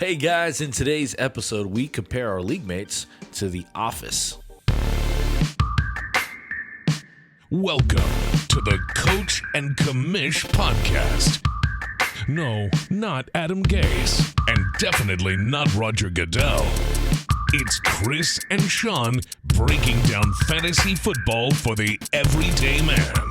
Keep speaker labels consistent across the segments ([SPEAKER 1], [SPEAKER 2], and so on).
[SPEAKER 1] Hey guys, in today's episode, we compare our league mates to The Office.
[SPEAKER 2] Welcome to the Coach and Commish podcast. No, not Adam Gase, and definitely not Roger Goodell. It's Chris and Sean breaking down fantasy football for the everyday man.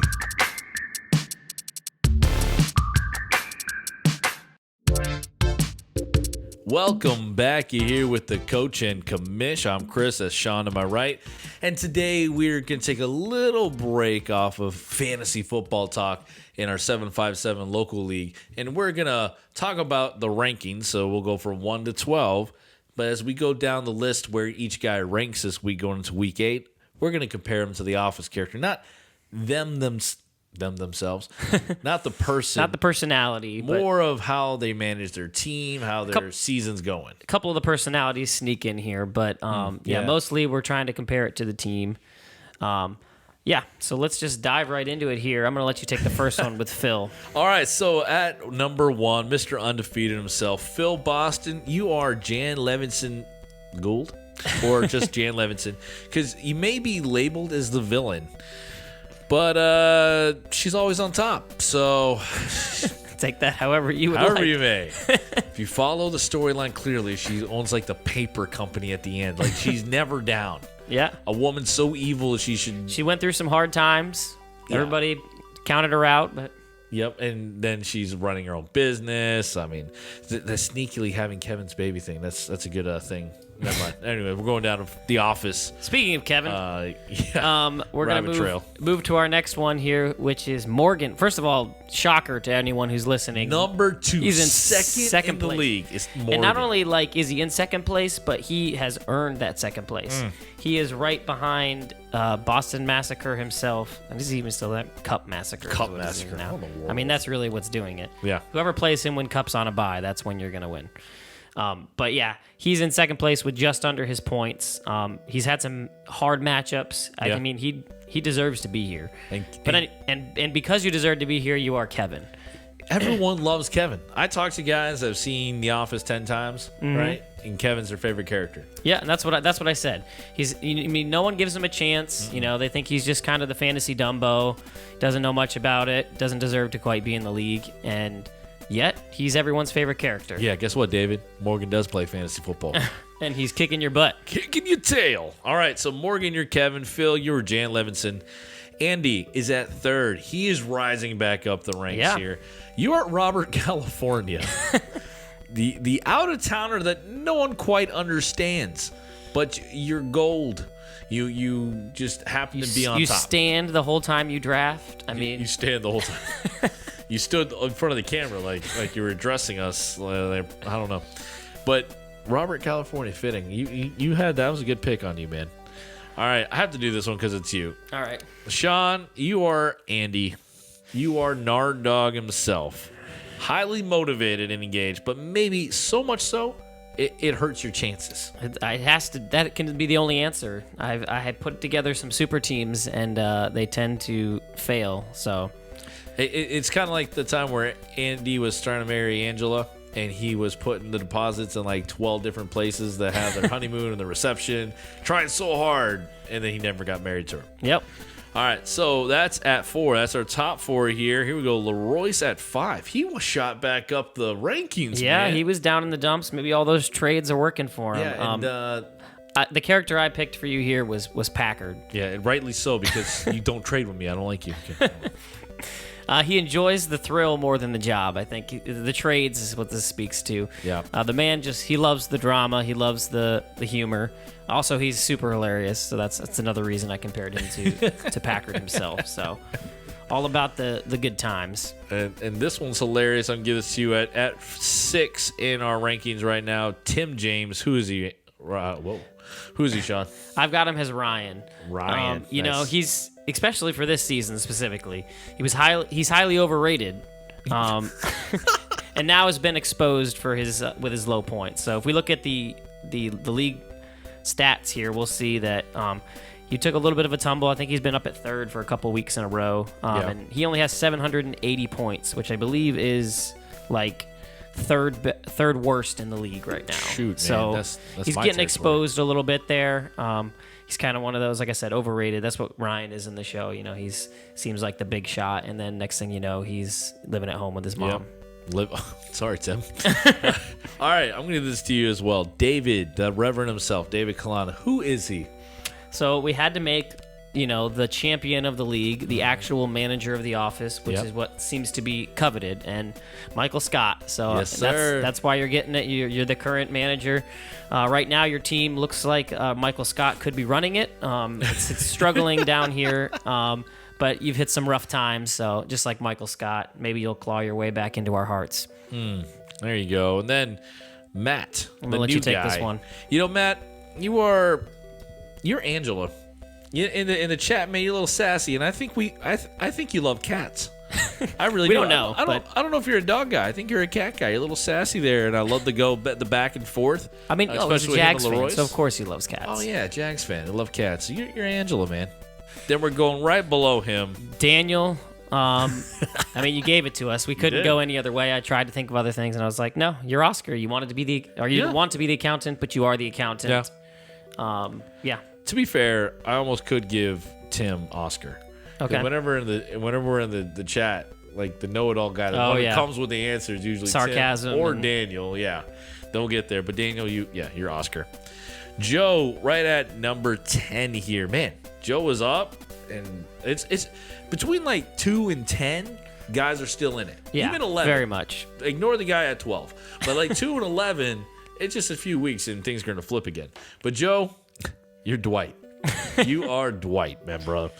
[SPEAKER 1] Welcome back. You're here with the Coach and Commish. I'm Chris, that's Sean to my right. And today we're going to take a little break off of fantasy football talk in our 757 local league. And we're going to talk about the rankings. So we'll go from 1 to 12. But as we go down the list where each guy ranks this week going into week 8, we're going to compare them to the Office character. Not them themselves, not the person,
[SPEAKER 3] not the personality,
[SPEAKER 1] more of how they manage their team, how their season's going.
[SPEAKER 3] A couple of the personalities sneak in here, but mostly we're trying to compare it to the team. So let's just dive right into it here. I'm going to let you take the first one with Phil.
[SPEAKER 1] All right, so at number 1, Mr. Undefeated himself, Phil Boston, you are Jan Levinson Gould, or just Jan Levinson, because you may be labeled as the villain. But she's always on top, so
[SPEAKER 3] take that however you would
[SPEAKER 1] however
[SPEAKER 3] like.
[SPEAKER 1] you may. If you follow the storyline clearly, she owns like the paper company at the end. Like she's never down.
[SPEAKER 3] Yeah.
[SPEAKER 1] A woman so evil she
[SPEAKER 3] went through some hard times. Yeah. Everybody counted her out, but
[SPEAKER 1] yep, and then she's running her own business. I mean, the sneakily having Kevin's baby thing, that's a good thing. Never mind. Anyway, we're going down to The Office.
[SPEAKER 3] Speaking of Kevin, we're going to move to our next one here, which is Morgan. First of all, shocker to anyone who's listening.
[SPEAKER 1] Number 2,
[SPEAKER 3] he's in
[SPEAKER 1] second in the
[SPEAKER 3] place.
[SPEAKER 1] league. It's Morgan.
[SPEAKER 3] And not only is he in second place, but he has earned that second place. He is right behind Boston Massacre himself. And is he even still that? Cup Massacre.
[SPEAKER 1] Cup Massacre.
[SPEAKER 3] Now. I mean, that's really what's doing it.
[SPEAKER 1] Yeah.
[SPEAKER 3] Whoever plays him when Cup's on a bye, that's when you're going to win. But yeah, he's in second place with just under his points. He's had some hard matchups. I mean, he deserves to be here. And because you deserve to be here, you are Kevin.
[SPEAKER 1] Everyone loves Kevin. I talk to guys that have seen The Office 10 times, right? And Kevin's their favorite character.
[SPEAKER 3] Yeah, and that's what I said. No one gives him a chance. You know, they think he's just kind of the fantasy Dumbo, doesn't know much about it, doesn't deserve to quite be in the league, and yet, he's everyone's favorite character.
[SPEAKER 1] Yeah, guess what, David? Morgan does play fantasy football.
[SPEAKER 3] And he's kicking your butt.
[SPEAKER 1] Kicking your tail. All right, so Morgan, you're Kevin. Phil, you're Jan Levinson. Andy is at 3rd. He is rising back up the ranks here. You are Robert, California. the out-of-towner that no one quite understands. But you're gold. You just happen to be on top.
[SPEAKER 3] You stand the whole time you draft.
[SPEAKER 1] You stand the whole time. You stood in front of the camera like you were addressing us. I don't know. But Robert, California, fitting. You had that was a good pick on you, man. All right, I have to do this one because it's you.
[SPEAKER 3] All right.
[SPEAKER 1] Sean, you are Andy. You are Nard Dog himself. Highly motivated and engaged, but maybe so much so it hurts your chances.
[SPEAKER 3] That can be the only answer. I had put together some super teams, and they tend to fail, so...
[SPEAKER 1] It's kind of like the time where Andy was trying to marry Angela, and he was putting the deposits in like 12 different places that have their honeymoon and the reception, trying so hard, and then he never got married to her.
[SPEAKER 3] Yep.
[SPEAKER 1] All right, so that's at 4. That's our top 4 here. Here we go. Leroy's at 5. He was shot back up the rankings, man.
[SPEAKER 3] He was down in the dumps. Maybe all those trades are working for him.
[SPEAKER 1] Yeah, and
[SPEAKER 3] the character I picked for you here was Packard.
[SPEAKER 1] Yeah, and rightly so, because you don't trade with me. I don't like you. Okay.
[SPEAKER 3] He enjoys the thrill more than the job. I think the trades is what this speaks to.
[SPEAKER 1] Yeah.
[SPEAKER 3] The man he loves the drama. He loves the humor. Also, he's super hilarious. So that's another reason I compared him to Packard himself. So all about the good times.
[SPEAKER 1] And this one's hilarious. I'm going to give this to you at 6 in our rankings right now. Tim James. Who is he? Who is he, Sean?
[SPEAKER 3] I've got him as Ryan.
[SPEAKER 1] Ryan.
[SPEAKER 3] You know, he's... especially for this season specifically, he's highly overrated, and now has been exposed for his with his low points. So if we look at the league stats here, we'll see that he took a little bit of a tumble. I think he's been up at 3rd for a couple weeks in a row, and he only has 780 points, which I believe is like third worst in the league right now.
[SPEAKER 1] Shoot, man.
[SPEAKER 3] So
[SPEAKER 1] That's
[SPEAKER 3] he's
[SPEAKER 1] my
[SPEAKER 3] getting
[SPEAKER 1] territory.
[SPEAKER 3] exposed a little bit there. He's kind of one of those, like I said, overrated. That's what Ryan is in the show. He's seems like the big shot, and then next thing you know, he's living at home with his mom.
[SPEAKER 1] Sorry, Tim. All right, I'm going to give this to you as well. David, the Reverend himself, David Kalana. Who is he?
[SPEAKER 3] So we had to make, the champion of the league, the actual manager of the office, which is what seems to be coveted, and Michael Scott. So
[SPEAKER 1] Yes, sir.
[SPEAKER 3] that's why you're getting it. You're the current manager. Right now, your team looks like Michael Scott could be running it. It's struggling down here, but you've hit some rough times. So just like Michael Scott, maybe you'll claw your way back into our hearts.
[SPEAKER 1] There you go. And then Matt,
[SPEAKER 3] I'm
[SPEAKER 1] the
[SPEAKER 3] gonna let
[SPEAKER 1] new
[SPEAKER 3] you take
[SPEAKER 1] guy.
[SPEAKER 3] this one.
[SPEAKER 1] Matt, you're Angela. In the chat, man, you're a little sassy, and I think you love cats. I really
[SPEAKER 3] We
[SPEAKER 1] do.
[SPEAKER 3] don't know,
[SPEAKER 1] I don't know if you're a dog guy. I think you're a cat guy. You're a little sassy there, and I love to go the back and forth.
[SPEAKER 3] I mean, he's a
[SPEAKER 1] especially with
[SPEAKER 3] Jags
[SPEAKER 1] him and
[SPEAKER 3] fan,
[SPEAKER 1] Leroy's.
[SPEAKER 3] so of course he loves cats.
[SPEAKER 1] Oh yeah, Jags fan. I love cats. So you're Angela, man. Then we're going right below him.
[SPEAKER 3] Daniel, you gave it to us. We couldn't go any other way. I tried to think of other things, and I was like, no, you're Oscar. You wanted to be didn't want to be the accountant, but you are the accountant. Yeah.
[SPEAKER 1] To be fair, I almost could give Tim Oscar. 'Cause
[SPEAKER 3] Okay.
[SPEAKER 1] Whenever we're in the chat, like the know-it-all guy, the one that comes with the answers, usually
[SPEAKER 3] Sarcasm
[SPEAKER 1] Tim or
[SPEAKER 3] and-
[SPEAKER 1] Daniel. Yeah, they'll get there. But Daniel, you're Oscar. Joe, right at number 10 here. Man, Joe was up, and it's between like 2 and 10. Guys are still in it.
[SPEAKER 3] Yeah,
[SPEAKER 1] Even 11.
[SPEAKER 3] very much.
[SPEAKER 1] Ignore the guy at 12. But like 2 and 11, it's just a few weeks and things are going to flip again. But Joe, you're Dwight. You are Dwight, man, bro.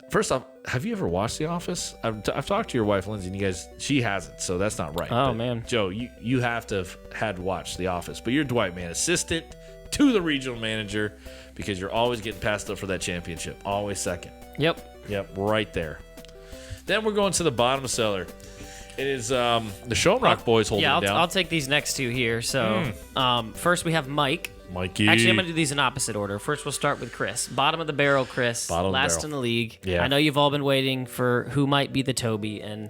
[SPEAKER 1] First off, have you ever watched The Office? I've talked to your wife, Lindsay, and she hasn't, so that's not right.
[SPEAKER 3] Oh,
[SPEAKER 1] But
[SPEAKER 3] man.
[SPEAKER 1] Joe, you have to have had watched The Office. But you're Dwight, man. Assistant to the regional manager, because you're always getting passed up for that championship. Always second.
[SPEAKER 3] Yep.
[SPEAKER 1] Right there. Then we're going to the bottom cellar. It is the Showrock boys holding it down.
[SPEAKER 3] I'll take these next two here. So first we have Mike.
[SPEAKER 1] Mikey.
[SPEAKER 3] Actually, I'm going to do these in opposite order. First, we'll start with Chris. Bottom of the barrel, Chris.
[SPEAKER 1] Bottom of the
[SPEAKER 3] last
[SPEAKER 1] barrel.
[SPEAKER 3] in the league.
[SPEAKER 1] Yeah.
[SPEAKER 3] I know you've all been waiting for who might be the Toby, and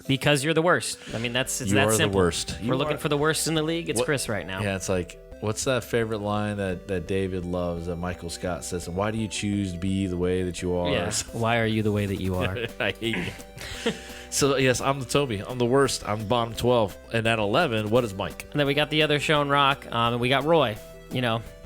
[SPEAKER 3] because you're the worst. I mean, it's
[SPEAKER 1] You
[SPEAKER 3] that
[SPEAKER 1] are the
[SPEAKER 3] simple.
[SPEAKER 1] worst.
[SPEAKER 3] We're
[SPEAKER 1] You
[SPEAKER 3] looking
[SPEAKER 1] are-
[SPEAKER 3] for the worst in the league. It's Chris right now.
[SPEAKER 1] Yeah, it's like, what's that favorite line that David loves that Michael Scott says? And why do you choose to be the way that you are?
[SPEAKER 3] Yeah. Why are you the way that you are?
[SPEAKER 1] I hate you. So, yes, I'm the Toby. I'm the worst. I'm bottom 12. And at 11, what is Mike?
[SPEAKER 3] And then we got the other Sean Rock, and we got Roy.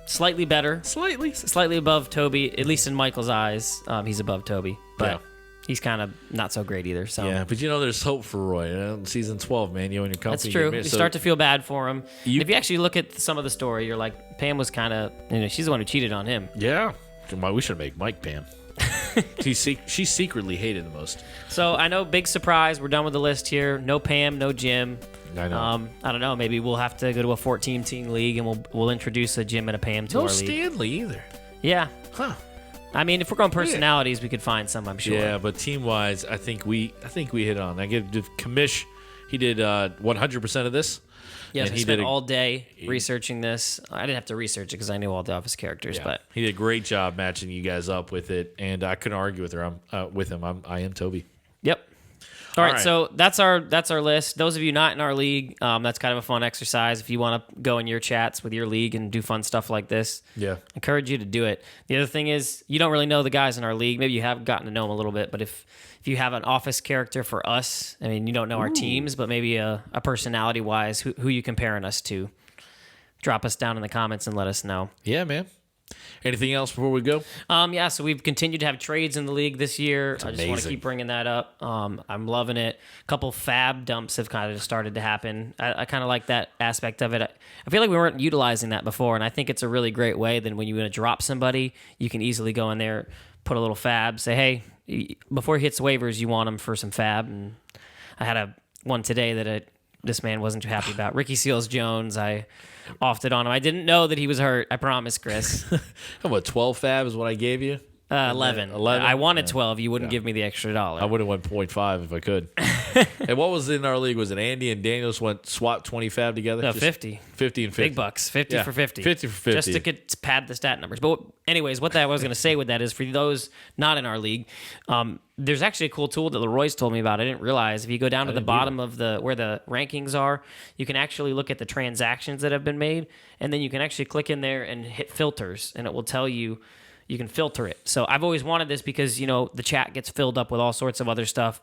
[SPEAKER 3] Slightly better. Slightly above Toby, at least in Michael's eyes. He's above Toby. But he's kind of not so great either. So
[SPEAKER 1] Yeah, but there's hope for Roy. Season 12, man, you and your company.
[SPEAKER 3] that's true. You
[SPEAKER 1] So
[SPEAKER 3] start to feel bad for him.
[SPEAKER 1] You-
[SPEAKER 3] If you actually look at some of the story, you're like, Pam was kind of, she's the one who cheated on him.
[SPEAKER 1] Yeah. We should make Mike Pam. She secretly hated the most.
[SPEAKER 3] So I know, big surprise. We're done with the list here. No Pam, no Jim.
[SPEAKER 1] I know.
[SPEAKER 3] I don't know. Maybe we'll have to go to a 14-team league, and we'll introduce a Jim and a Pam to
[SPEAKER 1] No
[SPEAKER 3] our league.
[SPEAKER 1] Stanley either.
[SPEAKER 3] Yeah.
[SPEAKER 1] Huh.
[SPEAKER 3] I mean, if we're going personalities, we could find some, I'm sure.
[SPEAKER 1] Yeah, but team-wise, I think we hit on. I give Kamish, he did 100% of this.
[SPEAKER 3] Yes,
[SPEAKER 1] and
[SPEAKER 3] I spent all day researching this. I didn't have to research it because I knew all the Office characters, but
[SPEAKER 1] he did a great job matching you guys up with it, and I couldn't argue with him. I am Toby.
[SPEAKER 3] yep. All right,
[SPEAKER 1] right.
[SPEAKER 3] so that's our list. Those of you not in our league, that's kind of a fun exercise. If you want to go in your chats with your league and do fun stuff like this,
[SPEAKER 1] Yeah.
[SPEAKER 3] encourage you to do it. The other thing is, you don't really know the guys in our league. Maybe you have gotten to know them a little bit, but if you have an Office character for us, I mean, you don't know our teams, but maybe a personality-wise, who you comparing us to, drop us down in the comments and let us know.
[SPEAKER 1] Yeah, man. Anything else before we go?
[SPEAKER 3] So we've continued to have trades in the league this year. I just want to
[SPEAKER 1] amazing.
[SPEAKER 3] keep bringing that up. I'm loving it. A couple fab dumps have kind of started to happen. I kind of like that aspect of it. I feel like we weren't utilizing that before, and I think it's a really great way. Then when you want to drop somebody, you can easily go in there, put a little fab, say, hey, before he hits waivers, you want him for some fab. And I had one today that this man wasn't too happy about. Ricky Seals-Jones, I offed it on him. I didn't know that he was hurt. I promise, Chris.
[SPEAKER 1] What, 12 fab is what I gave you?
[SPEAKER 3] 11.
[SPEAKER 1] 11?
[SPEAKER 3] I wanted 12. You wouldn't give me the extra $1.
[SPEAKER 1] I would have went 0.5 if I could. And what was in our league? Was it Andy and Daniels swapped 25 together?
[SPEAKER 3] No,
[SPEAKER 1] Just
[SPEAKER 3] 50.
[SPEAKER 1] 50 and 50.
[SPEAKER 3] Big bucks. 50
[SPEAKER 1] Yeah,
[SPEAKER 3] for 50.
[SPEAKER 1] 50 for 50.
[SPEAKER 3] Just to pad the stat numbers. But anyways, what I was going to say with that is for those not in our league, there's actually a cool tool that Leroy's told me about. I didn't realize. If you go down to the bottom of where the rankings are, you can actually look at the transactions that have been made, and then you can actually click in there and hit filters, and it will tell you can filter it. So I've always wanted this because, the chat gets filled up with all sorts of other stuff,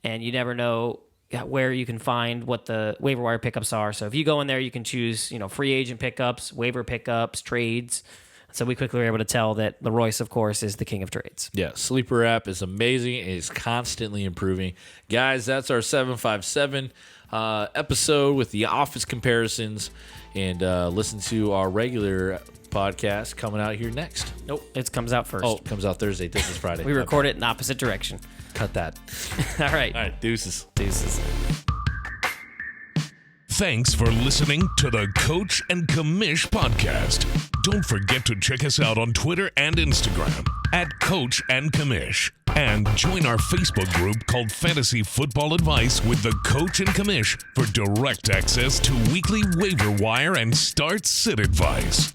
[SPEAKER 3] and you never know where you can find what the waiver wire pickups are. So if you go in there, you can choose, free agent pickups, waiver pickups, trades. So we quickly were able to tell that Leroy, of course, is the king of trades.
[SPEAKER 1] Yeah, Sleeper app is amazing. It is constantly improving. Guys, that's our 757 episode with the office comparisons. And listen to our regular podcast coming out here next.
[SPEAKER 3] Nope, it comes out first.
[SPEAKER 1] Oh, it comes out Thursday. This is Friday.
[SPEAKER 3] We record it in opposite direction.
[SPEAKER 1] Cut that.
[SPEAKER 3] All right.
[SPEAKER 1] All right, deuces.
[SPEAKER 2] Thanks for listening to the Coach and Commish podcast. Don't forget to check us out on Twitter and Instagram at Coach and Commish. And join our Facebook group called Fantasy Football Advice with the Coach and Commish for direct access to weekly waiver wire and start sit advice.